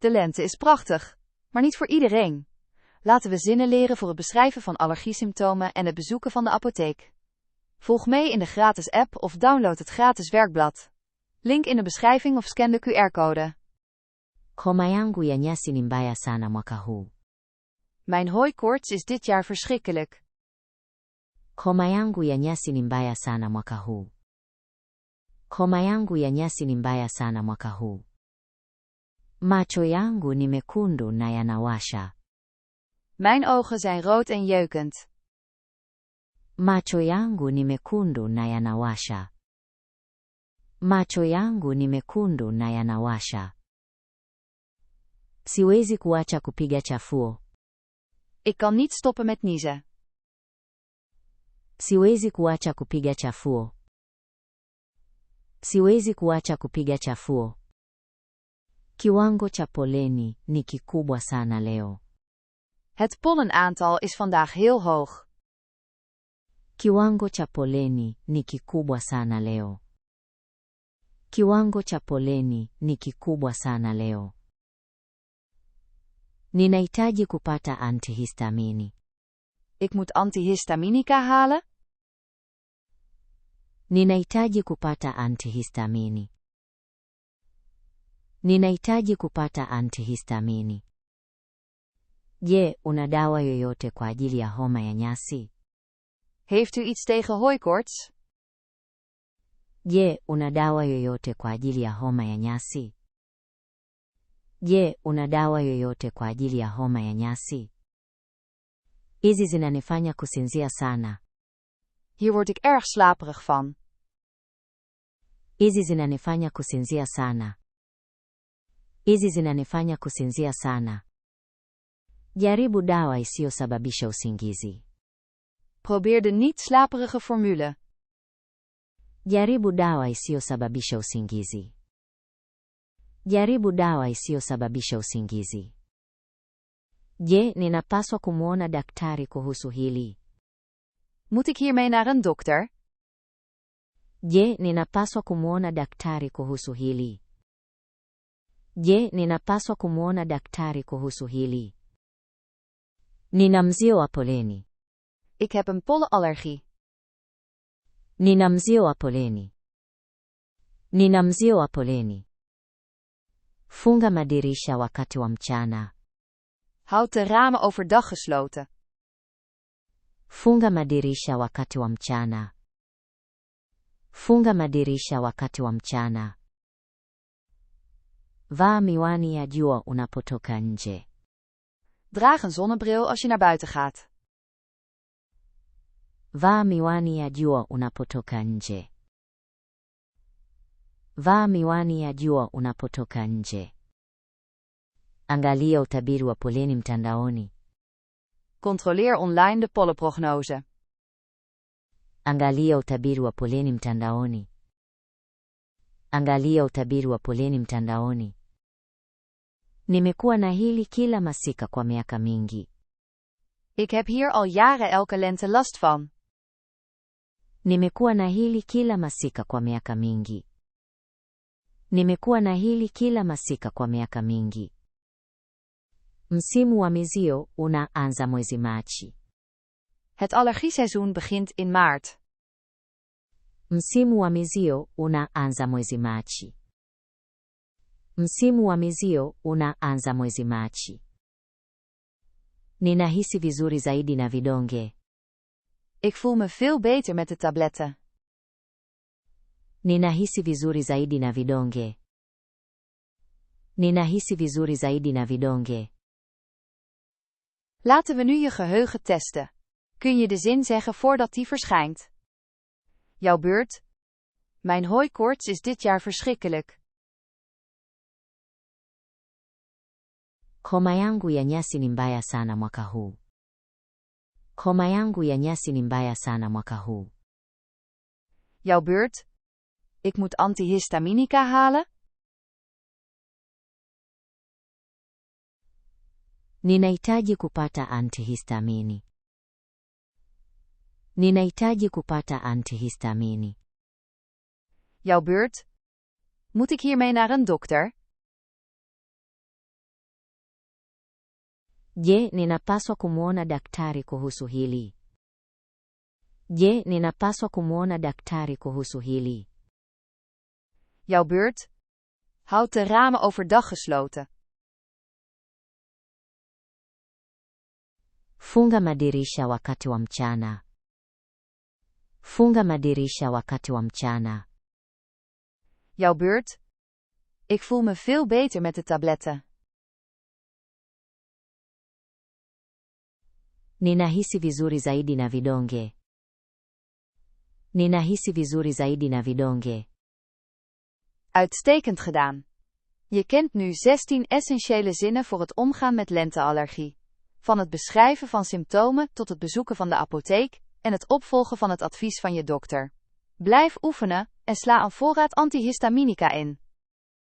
De lente is prachtig, maar niet voor iedereen. Laten we zinnen leren voor het beschrijven van allergiesymptomen en het bezoeken van de apotheek. Volg mee in de gratis app of download het gratis werkblad. Link in de beschrijving of scan de QR-code. Homa yangu ya nyasi ni mbaya sana mwaka huu. Mijn hooikoorts is dit jaar verschrikkelijk. Homa yangu ya nyasi ni mbaya sana mwaka huu. Homa yangu ya nyasi ni mbaya sana mwaka huu. Macho yangu ni mekundu na yanawasha. Mijn ogen zijn rood en jeukend. Macho yangu ni mekundu na yanawasha. Macho yangu ni mekundu na yanawasha. Siwezi kuacha kupiga chafuo. Ik kan niet stoppen met niezen. Siwezi kuacha kupiga chafuo. Siwezi kuacha kupiga chafuo. Kiwango cha poleni ni kikubwa sana leo. Het pollenaantal is vandaag heel hoog. Kiwango cha poleni ni kikubwa sana leo. Kiwango cha poleni ni kikubwa sana leo. Ninahitaji kupata antihistamini. Ik moet antihistaminica halen. Ninahitaji kupata antihistamini. Ninahitaji kupata antihistamini. Je, una dawa yoyote kwa ajili ya homa ya nyasi? Heeft u iets tegen hooikoorts? Je, una dawa yoyote kwa ajili ya homa ya nyasi? Je, una dawa yoyote kwa ajili ya homa ya nyasi? Hizi zinanifanya kusinzia sana. Hier word ik erg slaperig van. Hizi zinanifanya kusinzia sana. Hizi zinanifanya kusinzia sana. Jaribu dawa isiyosababisha usingizi. Probeer de niet slaperige formule. Jaribu dawa isiyosababisha usingizi. Jaribu dawa isiyosababisha usingizi. Je, ninapaswa kumuona daktari kuhusu hili? Moet ik hiermee naar een dokter? Je, ninapaswa kumuona daktari kuhusu hili? Je, ninapaswa kumuona daktari kuhusu hili? Nina mzio wa poleni. Ik heb een pollenallergie. Nina mzio wa poleni. Nina mzio wa poleni. Funga madirisha wakati wa mchana. Houd de ramen overdag gesloten. Funga madirisha wakati wa mchana. Funga madirisha wakati wa mchana. Vaa miwani ya jua unapotoka nje. Draag een zonnebril als je naar buiten gaat. Vaa miwani ya jua unapotoka nje. Vaa miwani ya jua unapotoka nje. Angalia utabiri wa poleni mtandaoni. Controleer online de pollenprognose. Angalia utabiri wa poleni mtandaoni. Angalia utabiri wa poleni mtandaoni. Nimekuwa na hili kila masika kwa miaka mingi. Ik heb hier al jaren elke lente last van. Nimekuwa na hili kila masika kwa miaka mingi. Nimekuwa na hili kila masika kwa miaka mingi. Msimu wa mizio unaanza mwezi Machi. Het allergieseizoen begint in maart. Msimu wa mizio unaanza mwezi Machi. Msimu wa mizio unaanza mwezi Machi. Ninahisi vizuri zaidi na vidonge. Ik voel me veel beter met de tabletten. Ninahisi vizuri zaidi na vidonge. Ninahisi vizuri zaidi na vidonge. Laten we nu je geheugen testen. Kun je de zin zeggen voordat die verschijnt? Jouw beurt. Mijn hooikoorts is dit jaar verschrikkelijk. Homa yangu ya nyasi ni mbaya sana mwaka huu. Homa yangu ya nyasi ni mbaya sana mwaka huu. Jouw beurt. Ik moet antihistaminica halen? Ninahitaji kupata antihistamini. Ninahitaji kupata antihistamini. Jouw beurt. Moet ik hiermee naar een dokter? Je, ninapaswa kumuona daktari kuhusu hili? Je, ninapaswa kumuona daktari kuhusu hili? Jouw beurt? Houd de ramen overdag gesloten. Funga madirisha wakati wa mchana. Funga madirisha wakati wa mchana. Jouw beurt? Ik voel me veel beter met de tabletten. Ninahisi vizuri zaidi na vidonge. Ninahisi vizuri zaidi na vidonge. Uitstekend gedaan. Je kent nu 16 essentiële zinnen voor het omgaan met lenteallergie. Van het beschrijven van symptomen tot het bezoeken van de apotheek en het opvolgen van het advies van je dokter. Blijf oefenen en sla een voorraad antihistaminica in.